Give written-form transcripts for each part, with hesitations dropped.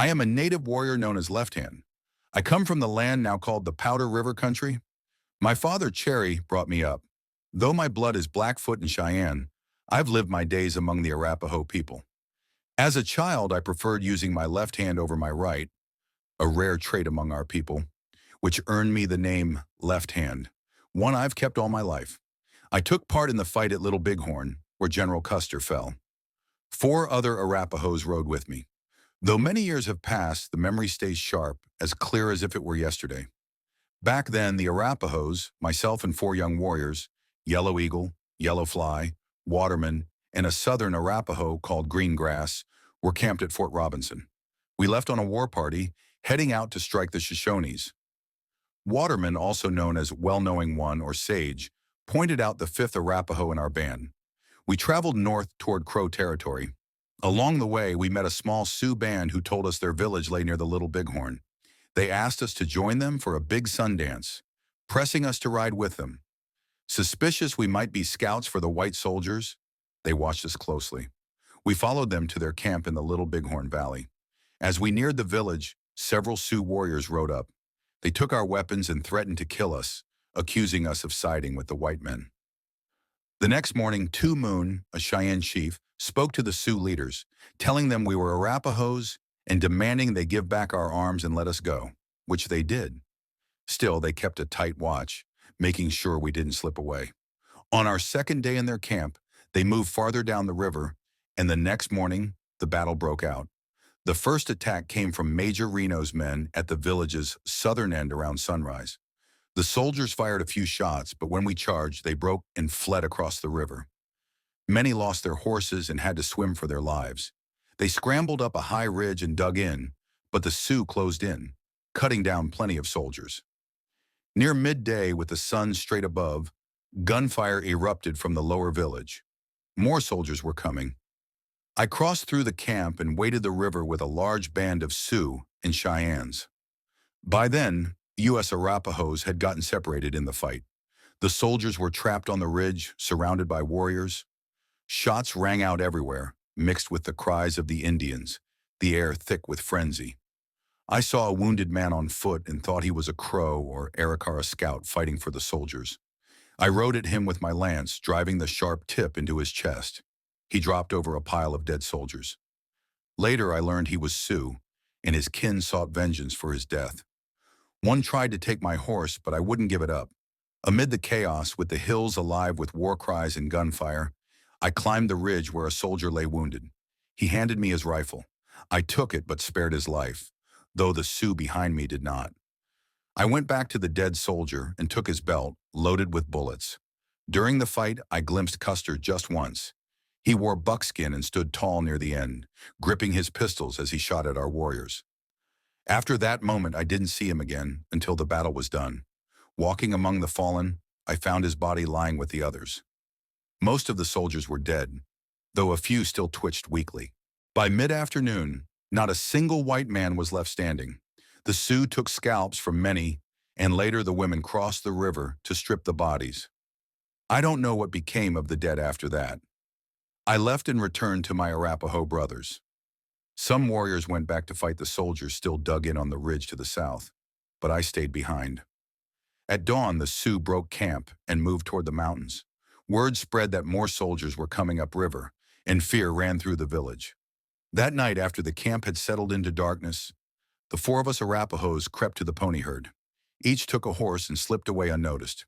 I am a native warrior known as Left Hand. I come from the land now called the Powder River Country. My father, Cherry, brought me up. Though my blood is Blackfoot and Cheyenne, I've lived my days among the Arapaho people. As a child, I preferred using my left hand over my right, a rare trait among our people, which earned me the name Left Hand, one I've kept all my life. I took part in the fight at Little Bighorn, where General Custer fell. 4 other Arapahoes rode with me. Though many years have passed, the memory stays sharp, as clear as if it were yesterday. Back then, the Arapahoes, myself and 4 young warriors, Yellow Eagle, Yellow Fly, Waterman, and a southern Arapaho called Green Grass, were camped at Fort Robinson. We left on a war party, heading out to strike the Shoshones. Waterman, also known as Well-Knowing One or Sage, pointed out the 5th Arapaho in our band. We traveled north toward Crow territory. Along the way, we met a small Sioux band who told us their village lay near the Little Bighorn. They asked us to join them for a big sun dance, pressing us to ride with them. Suspicious we might be scouts for the white soldiers, they watched us closely. We followed them to their camp in the Little Bighorn Valley. As we neared the village, several Sioux warriors rode up. They took our weapons and threatened to kill us, accusing us of siding with the white men. The next morning, Two Moon, a Cheyenne chief, spoke to the Sioux leaders, telling them we were Arapahoes and demanding they give back our arms and let us go, which they did. Still, they kept a tight watch, making sure we didn't slip away. On our second day in their camp, they moved farther down the river, and the next morning, the battle broke out. The first attack came from Major Reno's men at the village's southern end around sunrise. The soldiers fired a few shots, but when we charged, they broke and fled across the river. Many lost their horses and had to swim for their lives. They scrambled up a high ridge and dug in, but the Sioux closed in, cutting down plenty of soldiers. Near midday, with the sun straight above, gunfire erupted from the lower village. More soldiers were coming. I crossed through the camp and waded the river with a large band of Sioux and Cheyennes. By then, U.S. Arapahoes had gotten separated in the fight. The soldiers were trapped on the ridge, surrounded by warriors. Shots rang out everywhere, mixed with the cries of the Indians, the air thick with frenzy. I saw a wounded man on foot and thought he was a Crow or Arikara scout fighting for the soldiers. I rode at him with my lance, driving the sharp tip into his chest. He dropped over a pile of dead soldiers. Later, I learned he was Sioux, and his kin sought vengeance for his death. One tried to take my horse, but I wouldn't give it up. Amid the chaos, with the hills alive with war cries and gunfire, I climbed the ridge where a soldier lay wounded. He handed me his rifle. I took it but spared his life, though the Sioux behind me did not. I went back to the dead soldier and took his belt, loaded with bullets. During the fight, I glimpsed Custer just once. He wore buckskin and stood tall near the end, gripping his pistols as he shot at our warriors. After that moment, I didn't see him again until the battle was done. Walking among the fallen, I found his body lying with the others. Most of the soldiers were dead, though a few still twitched weakly. By mid-afternoon, not a single white man was left standing. The Sioux took scalps from many, and later the women crossed the river to strip the bodies. I don't know what became of the dead after that. I left and returned to my Arapaho brothers. Some warriors went back to fight the soldiers still dug in on the ridge to the south, but I stayed behind. At dawn, the Sioux broke camp and moved toward the mountains. Word spread that more soldiers were coming upriver, and fear ran through the village. That night, after the camp had settled into darkness, the 4 of us Arapahoes crept to the pony herd. Each took a horse and slipped away unnoticed.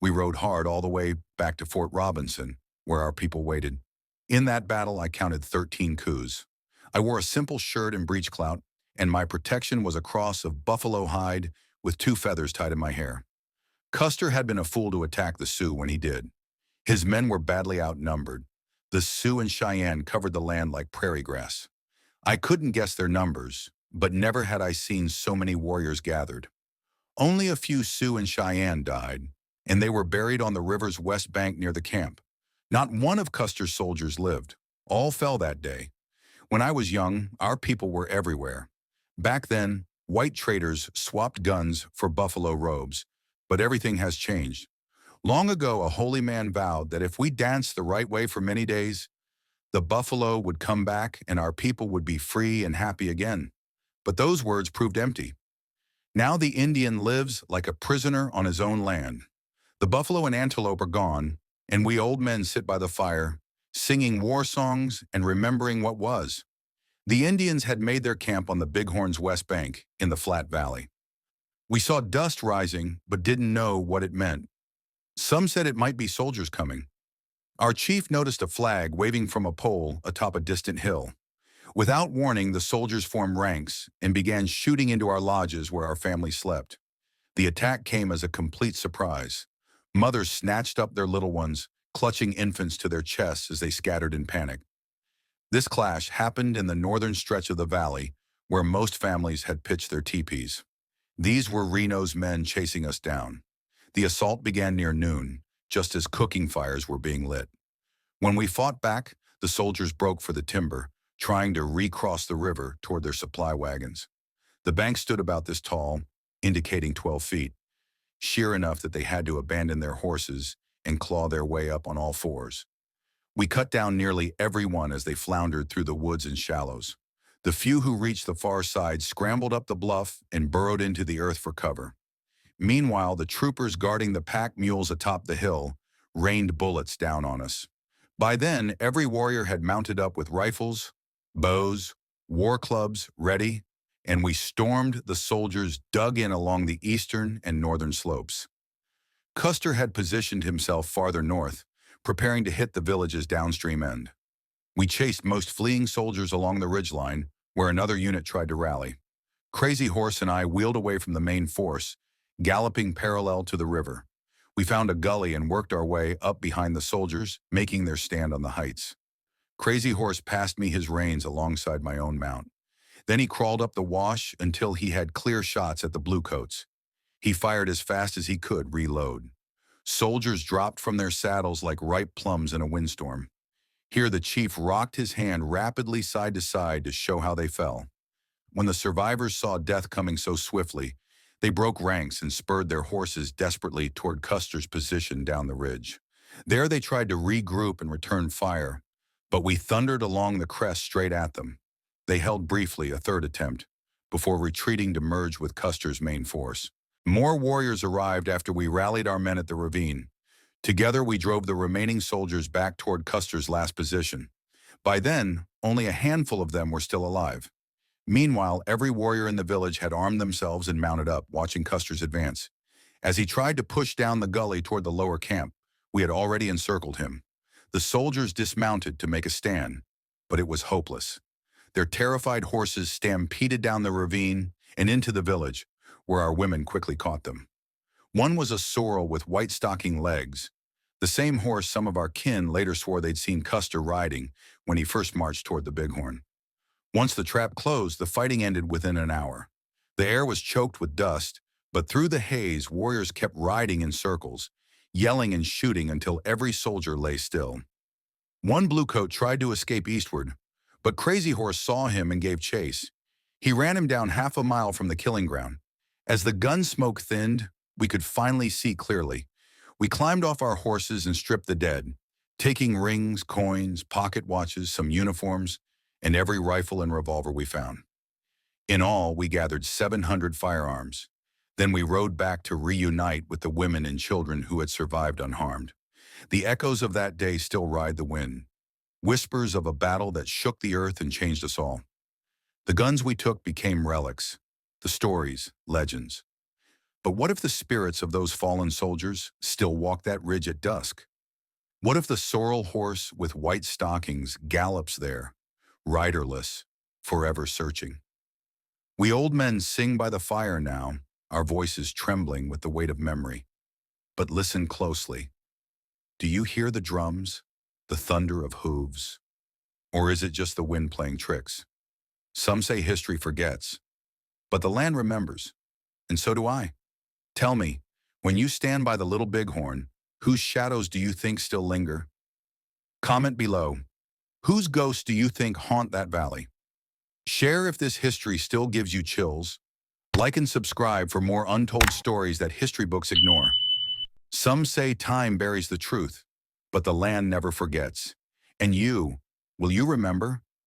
We rode hard all the way back to Fort Robinson, where our people waited. In that battle, I counted 13 coups. I wore a simple shirt and breechclout, and my protection was a cross of buffalo hide with 2 feathers tied in my hair. Custer had been a fool to attack the Sioux when he did. His men were badly outnumbered. The Sioux and Cheyenne covered the land like prairie grass. I couldn't guess their numbers, but never had I seen so many warriors gathered. Only a few Sioux and Cheyenne died, and they were buried on the river's west bank near the camp. Not one of Custer's soldiers lived. All fell that day. When I was young, our people were everywhere. Back then, white traders swapped guns for buffalo robes, but everything has changed. Long ago, a holy man vowed that if we danced the right way for many days, the buffalo would come back and our people would be free and happy again. But those words proved empty. Now the Indian lives like a prisoner on his own land. The buffalo and antelope are gone, and we old men sit by the fire, singing war songs and remembering what was. The Indians had made their camp on the Bighorn's west bank in the flat valley. We saw dust rising, but didn't know what it meant. Some said it might be soldiers coming. Our chief noticed a flag waving from a pole atop a distant hill. Without warning, the soldiers formed ranks and began shooting into our lodges where our family slept. The attack came as a complete surprise. Mothers snatched up their little ones, clutching infants to their chests as they scattered in panic. This clash happened in the northern stretch of the valley, where most families had pitched their teepees. These were Reno's men chasing us down. The assault began near noon, just as cooking fires were being lit. When we fought back, the soldiers broke for the timber, trying to recross the river toward their supply wagons. The bank stood about this tall, indicating 12 feet, sheer enough that they had to abandon their horses and claw their way up on all fours. We cut down nearly everyone as they floundered through the woods and shallows. The few who reached the far side scrambled up the bluff and burrowed into the earth for cover. Meanwhile, the troopers guarding the pack mules atop the hill rained bullets down on us. By then, every warrior had mounted up with rifles, bows, war clubs ready, and we stormed the soldiers dug in along the eastern and northern slopes. Custer had positioned himself farther north, preparing to hit the village's downstream end. We chased most fleeing soldiers along the ridgeline, where another unit tried to rally. Crazy Horse and I wheeled away from the main force, galloping parallel to the river. We found a gully and worked our way up behind the soldiers, making their stand on the heights. Crazy Horse passed me his reins alongside my own mount. Then he crawled up the wash until he had clear shots at the bluecoats. He fired as fast as he could reload. Soldiers dropped from their saddles like ripe plums in a windstorm. Here the chief rocked his hand rapidly side to side to show how they fell. When the survivors saw death coming so swiftly, they broke ranks and spurred their horses desperately toward Custer's position down the ridge. There they tried to regroup and return fire, but we thundered along the crest straight at them. They held briefly a third attempt, before retreating to merge with Custer's main force. More warriors arrived after we rallied our men at the ravine. Together we drove the remaining soldiers back toward Custer's last position. By then, only a handful of them were still alive. Meanwhile, every warrior in the village had armed themselves and mounted up, watching Custer's advance. As he tried to push down the gully toward the lower camp, we had already encircled him. The soldiers dismounted to make a stand, but it was hopeless. Their terrified horses stampeded down the ravine and into the village, where our women quickly caught them. One was a sorrel with white stocking legs, the same horse some of our kin later swore they'd seen Custer riding when he first marched toward the Bighorn. Once the trap closed, the fighting ended within an hour. The air was choked with dust, but through the haze, warriors kept riding in circles, yelling and shooting until every soldier lay still. One bluecoat tried to escape eastward, but Crazy Horse saw him and gave chase. He ran him down half a mile from the killing ground. As the gun smoke thinned, we could finally see clearly. We climbed off our horses and stripped the dead, taking rings, coins, pocket watches, some uniforms, and every rifle and revolver we found. In all, we gathered 700 firearms. Then we rode back to reunite with the women and children who had survived unharmed. The echoes of that day still ride the wind, whispers of a battle that shook the earth and changed us all. The guns we took became relics, the stories, legends. But what if the spirits of those fallen soldiers still walk that ridge at dusk? What if the sorrel horse with white stockings gallops there, riderless, forever searching? We old men sing by the fire now, our voices trembling with the weight of memory. But listen closely. Do you hear the drums, the thunder of hooves? Or is it just the wind playing tricks? Some say history forgets, but the land remembers, and so do I. Tell me, when you stand by the Little Bighorn, whose shadows do you think still linger? Comment below. Whose ghosts do you think haunt that valley? Share if this history still gives you chills. Like and subscribe for more untold stories that history books ignore. Some say time buries the truth, but the land never forgets. And you, will you remember?